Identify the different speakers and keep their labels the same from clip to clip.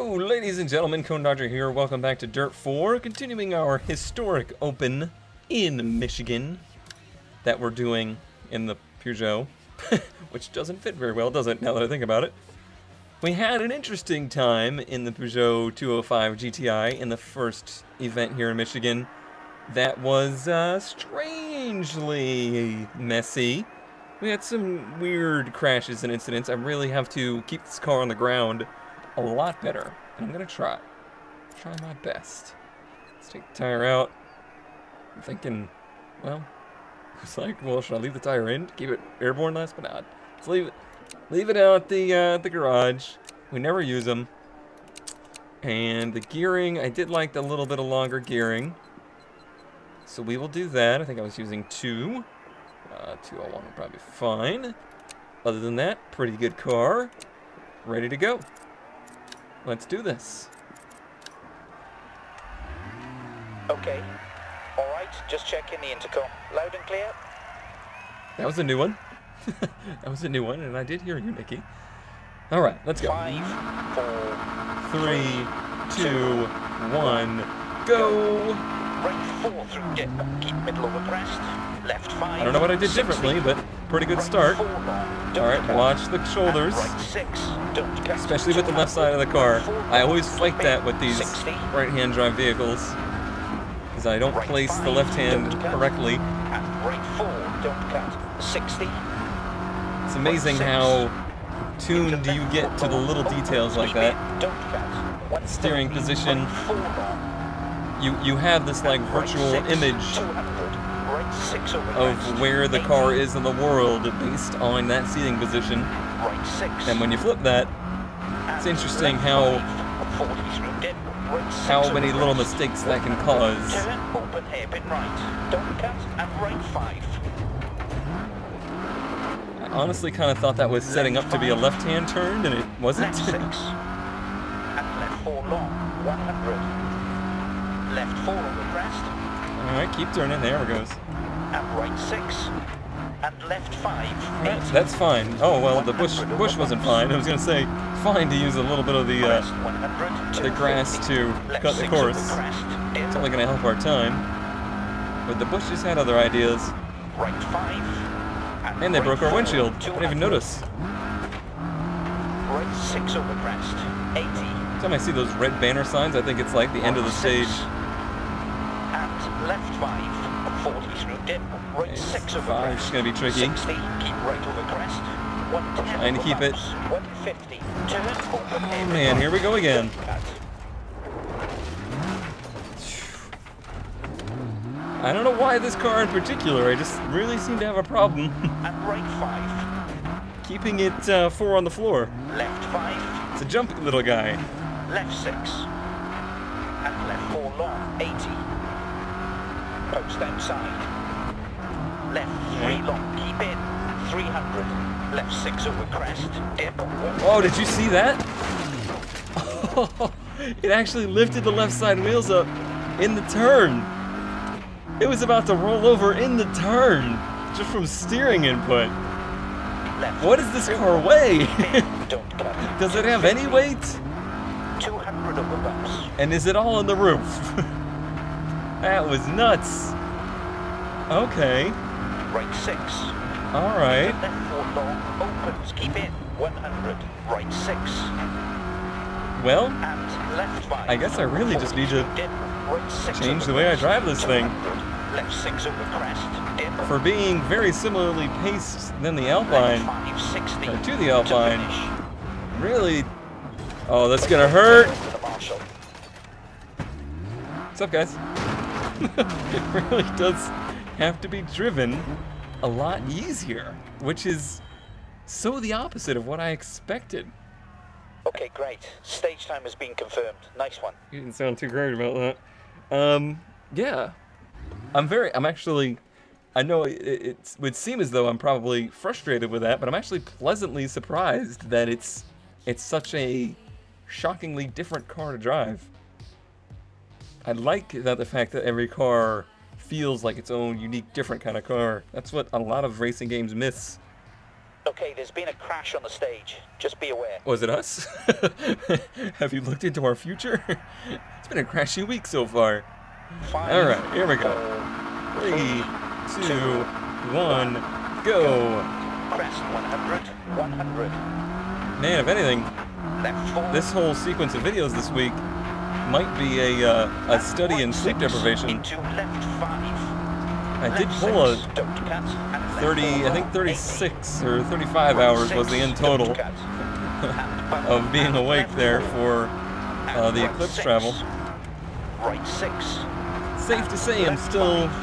Speaker 1: Hello, ladies and gentlemen, Cone Dodger here. Welcome back to Dirt 4, continuing our historic open in Michigan that we're doing in the Peugeot, which doesn't fit very well, does it, now that I think about it? We had an interesting time in the Peugeot 205 GTI in the first event here in Michigan that was strangely messy. We had some weird crashes and incidents. I really have to keep this car on the ground a lot better, and I'm gonna try my best. Let's take the tire out. I'm thinking, well, it's like, well, should I leave the tire in to keep it airborne? Last but not, let's leave it out the garage. We never use them. And the gearing, I did like the little bit of longer gearing, so we will do that. I think I was using 201 will probably be fine. Other than that, pretty good car, ready to go. Let's do this.
Speaker 2: Okay. All right, just checking the intercom. Loud and clear.
Speaker 1: That was a new one. That was a new one, and I did hear you, Nikki. All right, let's go.
Speaker 2: 5, 4,
Speaker 1: 3, 2, 1, go!
Speaker 2: Right 4 through dip. Keep middle over crest. Left 5.
Speaker 1: I don't know what I did
Speaker 2: 60.
Speaker 1: differently, but pretty good start.
Speaker 2: Right 4 long. Don't
Speaker 1: All right,
Speaker 2: cut.
Speaker 1: watch the shoulders,
Speaker 2: Right 6. Don't cut.
Speaker 1: especially with the left side of the car. I always fight
Speaker 2: Keep
Speaker 1: that
Speaker 2: in.
Speaker 1: with these
Speaker 2: 60.
Speaker 1: right-hand drive vehicles, because I don't
Speaker 2: Right
Speaker 1: place the
Speaker 2: 5,
Speaker 1: left hand
Speaker 2: don't cut.
Speaker 1: correctly.
Speaker 2: And right 4. Don't cut. 60.
Speaker 1: It's amazing
Speaker 2: Right 6.
Speaker 1: how tuned you get to the little details like that.
Speaker 2: Don't cut.
Speaker 1: Steering
Speaker 2: 130.
Speaker 1: position.
Speaker 2: Right 4 long.
Speaker 1: You have this like virtual
Speaker 2: Right 6,
Speaker 1: image
Speaker 2: 200. Right 6 over
Speaker 1: of
Speaker 2: crest.
Speaker 1: where the
Speaker 2: 80.
Speaker 1: car is in the world based on that seating position.
Speaker 2: Right 6.
Speaker 1: And when you flip that, it's interesting how many little mistakes that can cause.
Speaker 2: Turn, open hairpin right. Don't cut, and right 5.
Speaker 1: I honestly kind of thought that was setting up to be a left-hand turn, and it wasn't.
Speaker 2: Left 6. And left 4 long. 100. Left 4 over crest.
Speaker 1: Alright, keep turning. There it goes.
Speaker 2: And right 6. And left 5. 80.
Speaker 1: That's fine. Oh, well, the bush wasn't fine. I was going to say, fine to use a little bit of the
Speaker 2: Crest 100.
Speaker 1: the grass to
Speaker 2: Left
Speaker 1: cut the
Speaker 2: 6 over
Speaker 1: course.
Speaker 2: crest.
Speaker 1: It's only going to help our time. But the bushes had other ideas.
Speaker 2: Right 5.
Speaker 1: And they
Speaker 2: right
Speaker 1: broke our
Speaker 2: 4,
Speaker 1: windshield. I didn't
Speaker 2: 200.
Speaker 1: even notice.
Speaker 2: Right 6 over crest. 80.
Speaker 1: Every time I see those red banner signs, I think it's like the end of the stage.
Speaker 2: And left 5. 40 through dip. Right 6 over
Speaker 1: 5
Speaker 2: crest.
Speaker 1: is going to be tricky.
Speaker 2: 60. Keep right over crest. 110.
Speaker 1: Trying to keep it.
Speaker 2: 150. Turn open.
Speaker 1: Oh man, here we go again. I don't know why this car in particular, I just really seem to have a problem
Speaker 2: And right 5.
Speaker 1: keeping it 4 on the floor.
Speaker 2: Left 5.
Speaker 1: It's a jumpy little guy.
Speaker 2: Left 6. And left 4 long. 80. Post outside. Left 3 long. Keep in. 300. Left 6 over crest. Dip.
Speaker 1: Oh, did you see that? It actually lifted the left side wheels up in the turn. It was about to roll over in the turn just from steering input.
Speaker 2: Left.
Speaker 1: What does this car weigh?
Speaker 2: Don't cut.
Speaker 1: Does it have any weight?
Speaker 2: 200 over bumps.
Speaker 1: And is it all on the roof? That was nuts. Okay.
Speaker 2: Right 6.
Speaker 1: All right.
Speaker 2: Left 4 long. Opens. Keep in. 100. Right 6.
Speaker 1: Well,
Speaker 2: And left 5.
Speaker 1: I guess I really just need to
Speaker 2: Dip. Right 6
Speaker 1: change
Speaker 2: over
Speaker 1: the way I
Speaker 2: crest.
Speaker 1: drive this thing.
Speaker 2: 200. Left 6 over crest. Dip.
Speaker 1: For being very similarly paced than the Alpine,
Speaker 2: Left 560.
Speaker 1: or to the Alpine,
Speaker 2: finish.
Speaker 1: really. Oh, that's gonna hurt.
Speaker 2: To the marshal.
Speaker 1: What's up, guys? It really does have to be driven a lot easier, which is so the opposite of what I expected.
Speaker 2: Okay, great. Stage time has been confirmed. Nice one.
Speaker 1: You didn't sound too great about that. Yeah. I'm actually, I know it would seem as though I'm probably frustrated with that, but I'm actually pleasantly surprised that it's such a shockingly different car to drive. I like that the fact that every car feels like its own unique, different kind of car. That's what a lot of racing games miss.
Speaker 2: Okay, there's been a crash on the stage. Just be aware.
Speaker 1: Was it us? Have you looked into our future? It's been a crashy week so far.
Speaker 2: 5,
Speaker 1: Alright, here we go. 3, 2, 1, go!
Speaker 2: Crest 100, 100.
Speaker 1: Man, if anything,
Speaker 2: Left 4.
Speaker 1: this whole sequence of videos this week might be a study in sleep deprivation.
Speaker 2: Into left 5.
Speaker 1: I did
Speaker 2: Left
Speaker 1: pull a
Speaker 2: 6, don't cut, and left
Speaker 1: 30,
Speaker 2: 4
Speaker 1: I think
Speaker 2: long,
Speaker 1: 36 or 35 hours was the end total of being awake there for the eclipse travel.
Speaker 2: Right 6.
Speaker 1: Safe to say I'm still
Speaker 2: 40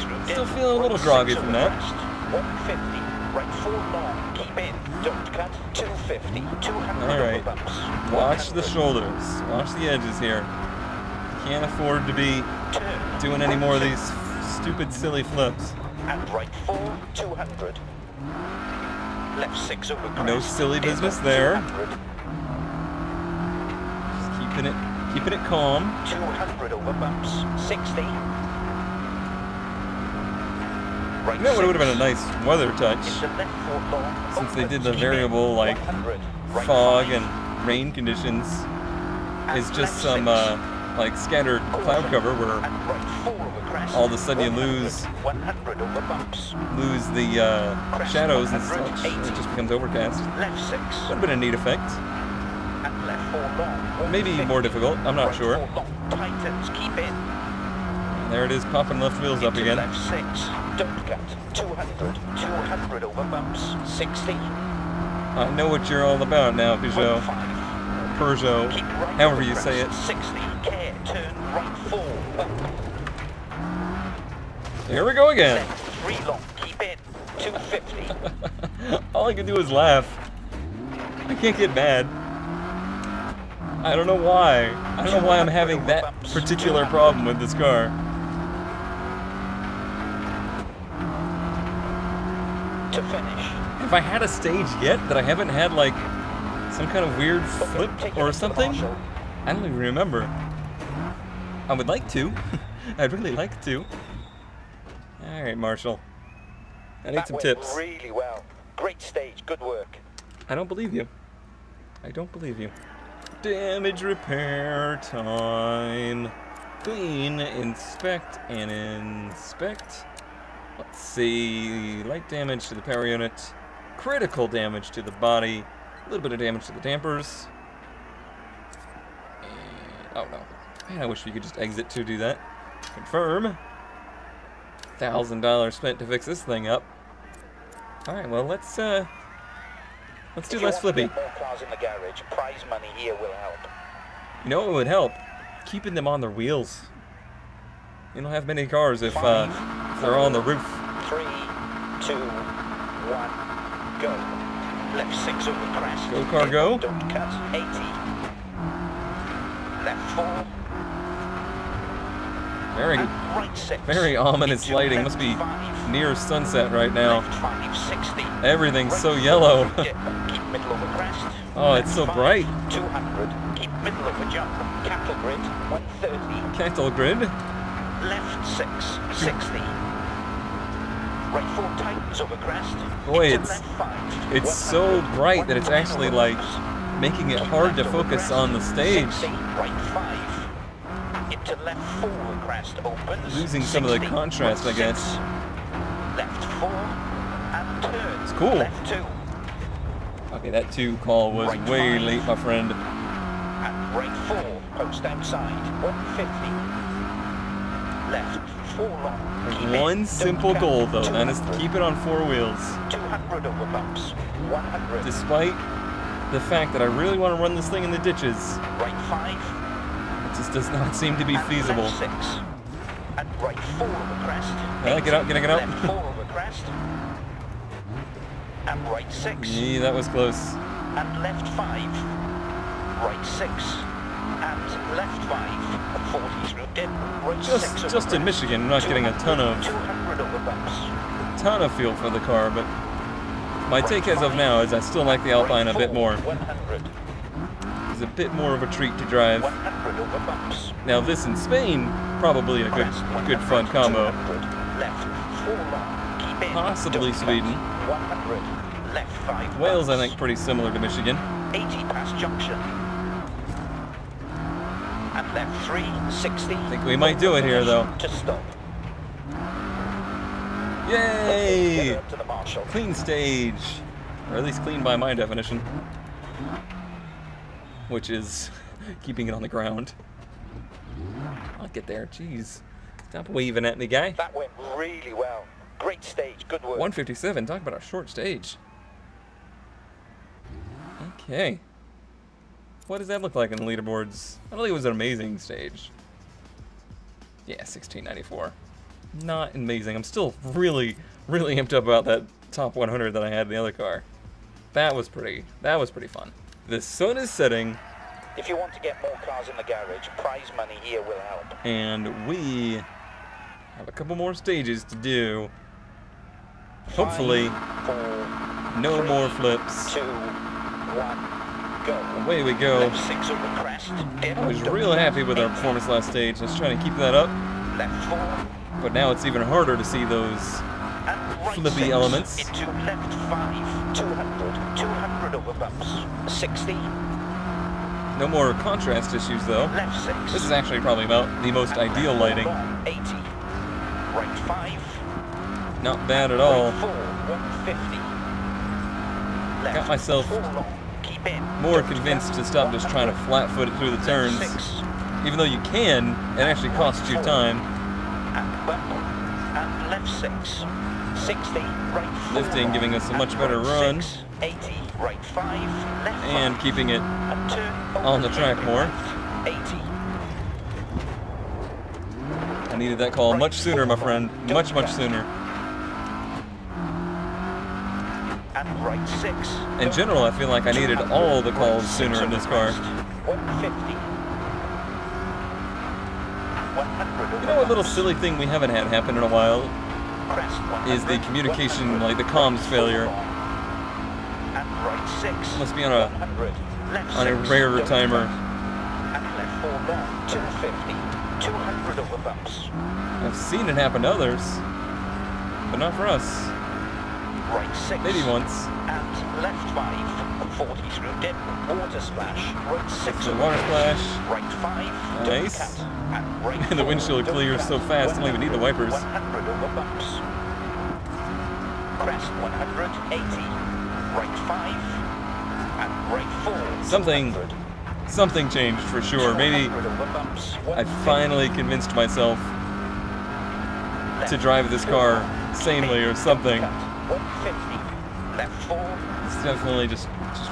Speaker 2: through
Speaker 1: still
Speaker 2: dip,
Speaker 1: feeling a little
Speaker 2: right
Speaker 1: groggy
Speaker 2: 6
Speaker 1: from
Speaker 2: over
Speaker 1: that.
Speaker 2: crest, 150, right 4 long, keep in, don't cut, 250, 200
Speaker 1: Alright.
Speaker 2: over bumps,
Speaker 1: Watch the
Speaker 2: 100,
Speaker 1: shoulders. Watch the edges here. Can't afford to be
Speaker 2: turn,
Speaker 1: doing any
Speaker 2: right
Speaker 1: more of
Speaker 2: 6,
Speaker 1: these stupid silly flips.
Speaker 2: and right 4, 200. Left 6 over crest.
Speaker 1: No silly
Speaker 2: dip,
Speaker 1: business there.
Speaker 2: 200,
Speaker 1: Just keeping it calm.
Speaker 2: 200 over bumps, 60. Right
Speaker 1: You know what would have been a
Speaker 2: 6,
Speaker 1: nice weather touch?
Speaker 2: into left 4 long,
Speaker 1: Since they
Speaker 2: opens,
Speaker 1: did the
Speaker 2: keep
Speaker 1: variable,
Speaker 2: in,
Speaker 1: like,
Speaker 2: 100, right
Speaker 1: Fog
Speaker 2: 5,
Speaker 1: and rain conditions is
Speaker 2: and
Speaker 1: just
Speaker 2: left
Speaker 1: some
Speaker 2: 6,
Speaker 1: like scattered cloud cover where
Speaker 2: and right 4 over crest,
Speaker 1: all of a sudden you
Speaker 2: 100,
Speaker 1: lose
Speaker 2: 100 over bumps,
Speaker 1: the shadows and
Speaker 2: 100,
Speaker 1: such.
Speaker 2: 80.
Speaker 1: It just becomes overcast.
Speaker 2: left 6,
Speaker 1: Would have been a neat effect.
Speaker 2: and left 4 long,
Speaker 1: Maybe
Speaker 2: 150,
Speaker 1: more difficult. I'm not
Speaker 2: right
Speaker 1: sure.
Speaker 2: 4 long, tightens, keep in,
Speaker 1: And there it is, popping left wheels up
Speaker 2: into
Speaker 1: again.
Speaker 2: left 6, don't cut, 200, 200 over bumps, 60,
Speaker 1: I know what you're all about now, Peugeot.
Speaker 2: 15, keep
Speaker 1: Peugeot,
Speaker 2: right
Speaker 1: however
Speaker 2: over
Speaker 1: you say it.
Speaker 2: crest, 60, care, turn right 4, up,
Speaker 1: Here we go again.
Speaker 2: left 3 long, keep in, 250,
Speaker 1: All I can do is laugh. I can't get mad. I don't know why. I don't know why I'm having that particular problem with this car.
Speaker 2: to finish.
Speaker 1: Have I had a stage yet that I haven't had like some kind of weird flip or something? I don't even remember. I would like to. I'd really like to. Alright, Marshall. I need
Speaker 2: That
Speaker 1: some
Speaker 2: went
Speaker 1: tips.
Speaker 2: really well. Great stage, good work.
Speaker 1: I don't believe you. I don't believe you. Damage repair time. Clean, inspect, and inspect. Let's see. Light damage to the power unit. Critical damage to the body. A little bit of damage to the dampers. And, oh no. Man, I wish we could just exit to do that. Confirm. $1,000 spent to fix this thing up. Alright, well let's do less flippy.
Speaker 2: More cars in the garage. Prize money here will help.
Speaker 1: You know what would help? Keeping them on their wheels. You don't have many cars if they're on the roof.
Speaker 2: 3, 2, 1, go. Left 6 over crest.
Speaker 1: Go, car, go.
Speaker 2: Don't cut. 80. Left 4.
Speaker 1: Very,
Speaker 2: And right 6.
Speaker 1: very ominous
Speaker 2: Into
Speaker 1: lighting.
Speaker 2: left
Speaker 1: Must be
Speaker 2: 5.
Speaker 1: near sunset right now.
Speaker 2: Left 5, 60.
Speaker 1: Everything's
Speaker 2: Right
Speaker 1: so
Speaker 2: 4,
Speaker 1: yellow.
Speaker 2: dip, keep middle over crest.
Speaker 1: Oh, it's so
Speaker 2: Left 5,
Speaker 1: bright.
Speaker 2: 200. Keep middle over jump. Cattle grid. 130.
Speaker 1: Cattle grid.
Speaker 2: Left 6, 60. Right 4 tightens over crest.
Speaker 1: Boy,
Speaker 2: Into
Speaker 1: it's-
Speaker 2: left 5,
Speaker 1: It's so
Speaker 2: 100,
Speaker 1: bright that it's
Speaker 2: 120
Speaker 1: actually
Speaker 2: over
Speaker 1: like
Speaker 2: bumps.
Speaker 1: making it
Speaker 2: Keep
Speaker 1: hard to
Speaker 2: left over
Speaker 1: focus
Speaker 2: crest,
Speaker 1: on the stage.
Speaker 2: 60, right 5. Into left 4 over crest opens.
Speaker 1: Losing some of the
Speaker 2: 60,
Speaker 1: contrast, I
Speaker 2: right
Speaker 1: guess.
Speaker 2: 6. Left 4 and turns.
Speaker 1: It's cool.
Speaker 2: Left 2
Speaker 1: Okay, that 2 call was
Speaker 2: Right
Speaker 1: way
Speaker 2: 5.
Speaker 1: late, my friend.
Speaker 2: and right 4 post outside. 150. Left 4 long. Keep in,
Speaker 1: One
Speaker 2: don't
Speaker 1: simple
Speaker 2: cut.
Speaker 1: goal though, and that is to
Speaker 2: 200.
Speaker 1: keep it on 4 wheels.
Speaker 2: 200 over bumps. 100.
Speaker 1: Despite the fact that I really want to run this thing in the ditches,
Speaker 2: Right 5.
Speaker 1: it just does not seem to be
Speaker 2: and
Speaker 1: feasible.
Speaker 2: Left 6. And right 4 over crest.
Speaker 1: Get out, get out.
Speaker 2: Left 4 over crest. And right 6.
Speaker 1: Yeah, that was close.
Speaker 2: And left 5. Right 6. And left 5. 40 through dip. Right 6 over
Speaker 1: Just in
Speaker 2: crest.
Speaker 1: Michigan, I'm not getting a ton
Speaker 2: 200 over bumps.
Speaker 1: of feel for the car, but my take as of now is I still like the Alpine a bit more.
Speaker 2: 100.
Speaker 1: It's a bit more of a treat to drive.
Speaker 2: 100 over bumps.
Speaker 1: Now this in Spain, probably a good fun combo.
Speaker 2: Left 4 long. Keep in.
Speaker 1: Possibly
Speaker 2: Don't cut.
Speaker 1: Sweden.
Speaker 2: 100. left 5.
Speaker 1: Wales, I
Speaker 2: bumps.
Speaker 1: think, pretty similar to Michigan.
Speaker 2: 80 past junction. And left 3, 60.
Speaker 1: I think we might do it here, though.
Speaker 2: To stop.
Speaker 1: Yay!
Speaker 2: Get up to the marshal.
Speaker 1: Clean stage. Or at least clean by my definition. Which is keeping it on the ground. I'll get there. Jeez. Stop waving at me, guy.
Speaker 2: That went really well. Great stage. Good work.
Speaker 1: 157. Talk about a short stage. Okay. What does that look like in the leaderboards? I don't think it was an amazing stage. Yeah, 1694. Not amazing. I'm still really amped up about that top 100 that I had in the other car. That was pretty fun. The sun is setting,
Speaker 2: If you want to get more cars in the garage, prize money here will help.
Speaker 1: and we have a couple more stages to do. Hopefully,
Speaker 2: 5, 4,
Speaker 1: no
Speaker 2: 3,
Speaker 1: more flips.
Speaker 2: 2, 1, go.
Speaker 1: Away we go.
Speaker 2: Left 6 over crest.
Speaker 1: I was real happy with our performance last stage. Let's try to keep that up.
Speaker 2: Left 4.
Speaker 1: But now it's even harder to see those
Speaker 2: And right
Speaker 1: flippy
Speaker 2: 6
Speaker 1: elements.
Speaker 2: into left 5, 200, 200 over bumps, 60,
Speaker 1: No more contrast issues, though.
Speaker 2: left 6.
Speaker 1: This is actually probably about the most
Speaker 2: and
Speaker 1: ideal
Speaker 2: left
Speaker 1: lighting.
Speaker 2: 80, right 5,
Speaker 1: Not bad at all.
Speaker 2: right 4, 150, left
Speaker 1: Got myself
Speaker 2: 4 long, keep in,
Speaker 1: more
Speaker 2: don't
Speaker 1: convinced
Speaker 2: cut,
Speaker 1: to stop just trying to
Speaker 2: 100,
Speaker 1: flat-foot it through the turns.
Speaker 2: left 6,
Speaker 1: Even though you can, it actually costs you time.
Speaker 2: and bump, and left 6, 60, right 4
Speaker 1: Lifting,
Speaker 2: long,
Speaker 1: giving us a much
Speaker 2: and
Speaker 1: better
Speaker 2: right
Speaker 1: run.
Speaker 2: 6, 80, right 5, left
Speaker 1: And
Speaker 2: 5,
Speaker 1: keeping it
Speaker 2: and turn
Speaker 1: on the
Speaker 2: over
Speaker 1: track
Speaker 2: left,
Speaker 1: more.
Speaker 2: 80.
Speaker 1: I needed that call much sooner, my friend. Much sooner.
Speaker 2: And right 6.
Speaker 1: In general, I feel like I needed all the calls sooner in this car.
Speaker 2: 150. 100.
Speaker 1: You know, a little silly thing we haven't had happen in a while
Speaker 2: Crest,
Speaker 1: is the
Speaker 2: 100,
Speaker 1: communication,
Speaker 2: 100,
Speaker 1: like the comms
Speaker 2: right
Speaker 1: failure.
Speaker 2: 4 long. And right 6.
Speaker 1: Must be on a
Speaker 2: 100, left
Speaker 1: on a
Speaker 2: 6,
Speaker 1: rare
Speaker 2: don't
Speaker 1: timer.
Speaker 2: cut. And left 4 long, 250. 200 over bumps.
Speaker 1: I've seen it happen to others, but not for us.
Speaker 2: Right 6.
Speaker 1: Maybe once.
Speaker 2: And left 5. 40 through dip. Water splash. Right 6
Speaker 1: The
Speaker 2: over
Speaker 1: water
Speaker 2: crest.
Speaker 1: splash.
Speaker 2: Right 5.
Speaker 1: Nice.
Speaker 2: Don't cut. And right
Speaker 1: And the
Speaker 2: 4,
Speaker 1: windshield
Speaker 2: don't
Speaker 1: clears
Speaker 2: cut.
Speaker 1: so fast, I don't even need the wipers.
Speaker 2: 100 over bumps. Crest 100, 80. Right 5. And right 4.
Speaker 1: Something-
Speaker 2: 200.
Speaker 1: Something changed for sure. Maybe
Speaker 2: 200 over bumps.
Speaker 1: I
Speaker 2: 150.
Speaker 1: finally convinced myself
Speaker 2: Left
Speaker 1: to drive this
Speaker 2: 4
Speaker 1: car
Speaker 2: long.
Speaker 1: sanely or
Speaker 2: Don't
Speaker 1: something.
Speaker 2: cut. 150. Left 4.
Speaker 1: It's definitely just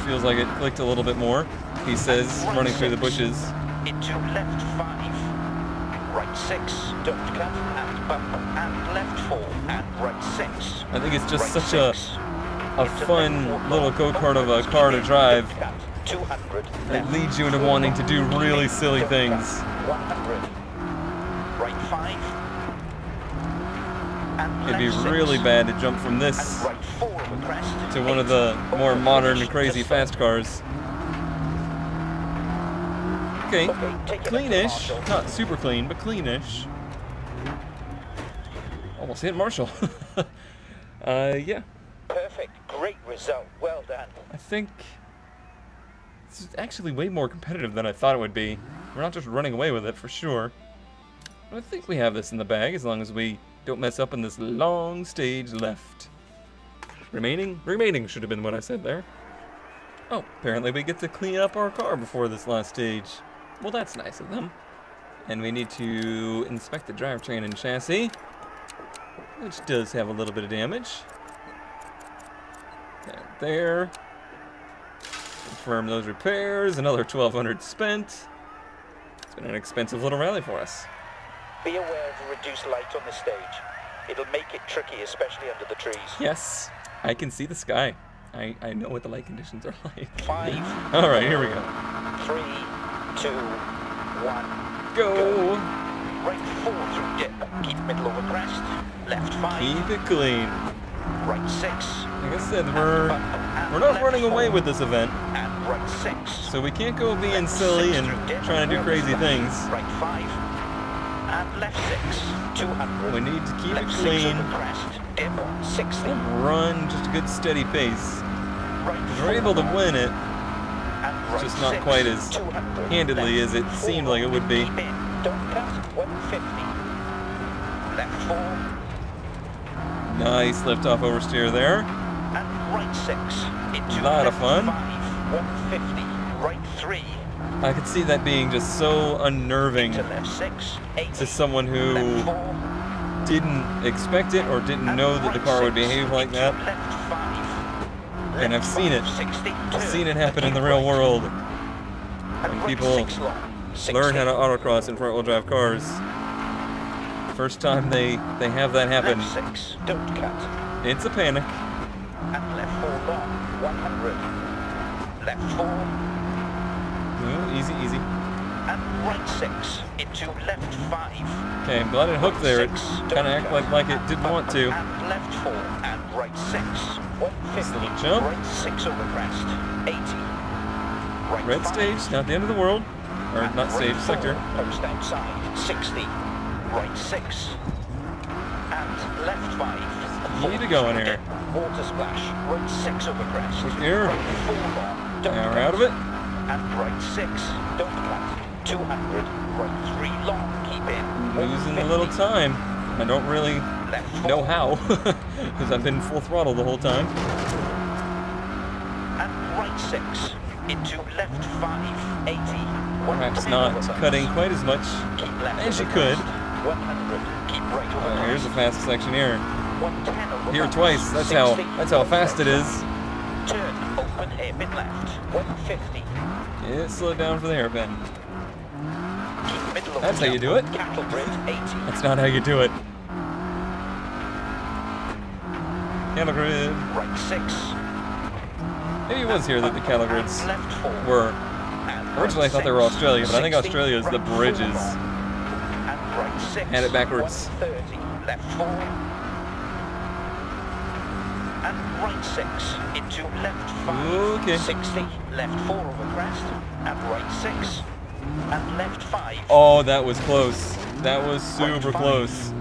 Speaker 1: feels like it clicked a little bit more. He says, running through the bushes.
Speaker 2: Into left 5. Right 6. Don't cut. And bump. And left 4. And right 6.
Speaker 1: I think it's just
Speaker 2: Right
Speaker 1: such a
Speaker 2: 6.
Speaker 1: fun little go-kart of a car to drive.
Speaker 2: 200.
Speaker 1: It leads you into wanting to do really silly things.
Speaker 2: 100. Right 5. And
Speaker 1: It'd be
Speaker 2: left 6.
Speaker 1: really bad to jump from
Speaker 2: And
Speaker 1: this
Speaker 2: right 4 over crest.
Speaker 1: to one of
Speaker 2: 80.
Speaker 1: the more
Speaker 2: Over
Speaker 1: modern,
Speaker 2: finish.
Speaker 1: crazy
Speaker 2: Just
Speaker 1: fast cars. Okay,
Speaker 2: Okay, take it up to
Speaker 1: cleanish.
Speaker 2: Marshall.
Speaker 1: Not super clean, but cleanish. Almost hit Marshall. Yeah.
Speaker 2: Perfect. Great result. Well done.
Speaker 1: I think this is actually way more competitive than I thought it would be. We're not just running away with it, for sure. But I think we have this in the bag, as long as we don't mess up in this long stage left. Remaining should have been what I said there. Oh, apparently we get to clean up our car before this last stage. Well, that's nice of them. And we need to inspect the drivetrain and chassis, which does have a little bit of damage. There. Confirm those repairs. Another 1,200 spent. It's been an expensive little rally for us.
Speaker 2: Be aware of the reduced light on the stage. It'll make it tricky, especially under the trees.
Speaker 1: Yes, I can see the sky. I know what the light conditions are like.
Speaker 2: 5.
Speaker 1: All right, here we go.
Speaker 2: 3, 2, 1.
Speaker 1: Go.
Speaker 2: Right 4 through dip. Keep middle over crest. Left 5.
Speaker 1: Keep it clean.
Speaker 2: Right 6.
Speaker 1: Like I said, we're not
Speaker 2: left
Speaker 1: running away
Speaker 2: 4.
Speaker 1: with this event,
Speaker 2: And right 6.
Speaker 1: so we can't go being
Speaker 2: Left
Speaker 1: silly
Speaker 2: 6
Speaker 1: and
Speaker 2: through dip.
Speaker 1: trying to do
Speaker 2: Water
Speaker 1: crazy
Speaker 2: splash.
Speaker 1: things.
Speaker 2: Right 5. And left 6. 200.
Speaker 1: We need to keep it
Speaker 2: left 6
Speaker 1: clean
Speaker 2: over crest. Dip. 60.
Speaker 1: and run just a good steady pace.
Speaker 2: right
Speaker 1: We're able to
Speaker 2: 4
Speaker 1: win it,
Speaker 2: and right
Speaker 1: just not
Speaker 2: 6,
Speaker 1: quite as
Speaker 2: 200,
Speaker 1: handedly
Speaker 2: left
Speaker 1: as it
Speaker 2: 4
Speaker 1: seemed like it would be.
Speaker 2: keep in, don't cut, 150, left 4
Speaker 1: Nice liftoff oversteer there.
Speaker 2: and right 6 into
Speaker 1: A lot of
Speaker 2: left
Speaker 1: fun.
Speaker 2: 5, 150, right 3
Speaker 1: I could see that being just so unnerving
Speaker 2: into left 6, 80,
Speaker 1: to someone who
Speaker 2: left 4
Speaker 1: didn't expect it or didn't know that the car would behave like that.
Speaker 2: left 5,
Speaker 1: And I've seen it.
Speaker 2: 60,
Speaker 1: I've seen it happen in the real world.
Speaker 2: and
Speaker 1: When
Speaker 2: right
Speaker 1: people
Speaker 2: 6 long, 60,
Speaker 1: learn how to autocross in front-wheel drive cars. First time they have that happen,
Speaker 2: left 6, don't cut,
Speaker 1: it's a panic.
Speaker 2: and left 4 long, 100, left 4
Speaker 1: Ooh, easy, easy.
Speaker 2: and right 6 into left 5.
Speaker 1: Okay, I'm glad it hooked there. It kind of acted like it didn't want to.
Speaker 2: And left 4 and right 6, 150,
Speaker 1: little jump.
Speaker 2: right 6 over crest, 80. Right
Speaker 1: Red
Speaker 2: 5,
Speaker 1: stage, not the end of the world. Or
Speaker 2: and
Speaker 1: not
Speaker 2: right
Speaker 1: stage,
Speaker 2: 4,
Speaker 1: sector.
Speaker 2: Post outside, 60. Right 6 and left 5.
Speaker 1: Need to go in here.
Speaker 2: Water splash, right 6 over crest.
Speaker 1: Here.
Speaker 2: Right 4 long, don't
Speaker 1: Now we're
Speaker 2: cut.
Speaker 1: out of it.
Speaker 2: And right 6, don't cut. 200, right 3 long, keep in.
Speaker 1: Losing a
Speaker 2: 150,
Speaker 1: little time. I don't really
Speaker 2: left 4,
Speaker 1: know how, because I've been full throttle the whole time.
Speaker 2: and right 6 into left 5, 80.
Speaker 1: Perhaps
Speaker 2: 110
Speaker 1: not
Speaker 2: over bumps.
Speaker 1: cutting quite as much
Speaker 2: Keep left
Speaker 1: as you
Speaker 2: over
Speaker 1: could.
Speaker 2: crest, 100, keep right over
Speaker 1: Here's a
Speaker 2: crest.
Speaker 1: fast section here.
Speaker 2: 110 over
Speaker 1: Here
Speaker 2: bumps,
Speaker 1: twice. That's
Speaker 2: 60,
Speaker 1: how fast it is.
Speaker 2: Turn, open hairpin left, 150.
Speaker 1: Yeah, slow it down for the hairpin.
Speaker 2: Keep middle of
Speaker 1: That's
Speaker 2: the
Speaker 1: how you
Speaker 2: jump,
Speaker 1: do it.
Speaker 2: Cattle grid, 80.
Speaker 1: That's not how you do it. Cattle grid.
Speaker 2: Right 6.
Speaker 1: Maybe it was here that the cattle grids
Speaker 2: And left 4.
Speaker 1: were.
Speaker 2: And
Speaker 1: Originally I
Speaker 2: right
Speaker 1: thought they were
Speaker 2: 6,
Speaker 1: Australia, but I think
Speaker 2: 60,
Speaker 1: Australia is the
Speaker 2: right 4
Speaker 1: bridges.
Speaker 2: long. And right 6.
Speaker 1: Had it backwards.
Speaker 2: 130, left 4. And right 6 into left 5.
Speaker 1: Okay.
Speaker 2: 60, left 4 over crest. And right 6. And left 5.
Speaker 1: Oh, that was close. That was super
Speaker 2: Right 5.
Speaker 1: close.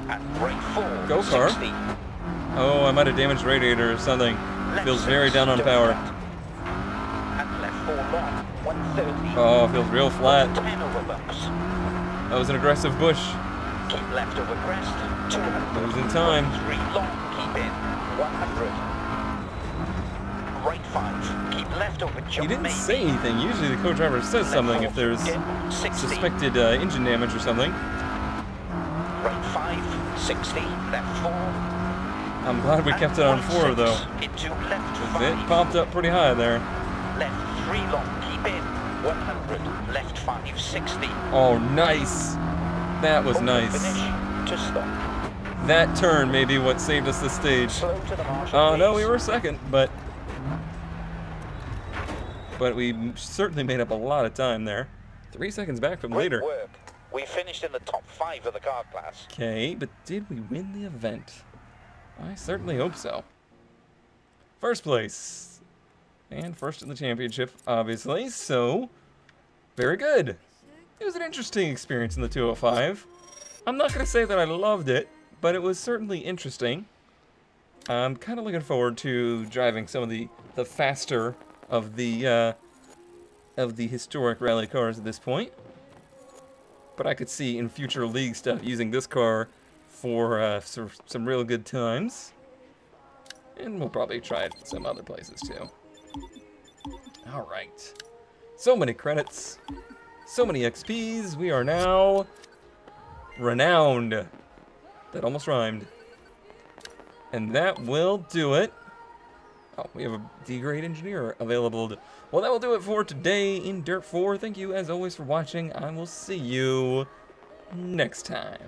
Speaker 2: And right 4.
Speaker 1: Go, car.
Speaker 2: 60,
Speaker 1: Oh, I might have damaged radiator or something.
Speaker 2: left
Speaker 1: Feels
Speaker 2: 6,
Speaker 1: very down on
Speaker 2: don't
Speaker 1: power.
Speaker 2: cut. And left 4 long. 130.
Speaker 1: Oh, feels real flat.
Speaker 2: 10 over bumps.
Speaker 1: That was an aggressive bush.
Speaker 2: Keep left over crest. 200.
Speaker 1: Losing time.
Speaker 2: 3 long. Keep in. 100. Right 5. Keep left over jump.
Speaker 1: He didn't
Speaker 2: maybe.
Speaker 1: say anything. Usually the co-driver says
Speaker 2: Left
Speaker 1: something
Speaker 2: 4,
Speaker 1: if there's
Speaker 2: dip, 60.
Speaker 1: suspected engine damage or something.
Speaker 2: Right 5. 60. Left 4.
Speaker 1: I'm glad we
Speaker 2: and
Speaker 1: kept it on
Speaker 2: right
Speaker 1: 4
Speaker 2: 6
Speaker 1: though.
Speaker 2: Into left 5.
Speaker 1: It popped up pretty high there.
Speaker 2: Left 3 long. Keep in. 100. Left 5. 60.
Speaker 1: Oh, nice. That was
Speaker 2: Open
Speaker 1: nice.
Speaker 2: Finish to stop.
Speaker 1: That turn may be what saved us the stage.
Speaker 2: Slow to the marshal.
Speaker 1: Oh, no, we
Speaker 2: please.
Speaker 1: were second, but we certainly made up a lot of time there. 3 seconds back from
Speaker 2: Great
Speaker 1: leader.
Speaker 2: work. We finished in the top 5 of the car class.
Speaker 1: Okay, but did we win the event? I certainly hope so. First place. And first in the championship, obviously, so very good. It was an interesting experience in the 205. I'm not going to say that I loved it, but it was certainly interesting. I'm kind of looking forward to driving some of the faster of the historic rally cars at this point. But I could see in future league stuff using this car for some real good times. And we'll probably try it some other places too. Alright. So many credits. So many XPs. We are now renowned. That almost rhymed. And that will do it. Oh, we have a D-grade engineer available. Well, that will do it for today in Dirt 4. Thank you, as always, for watching. I will see you next time.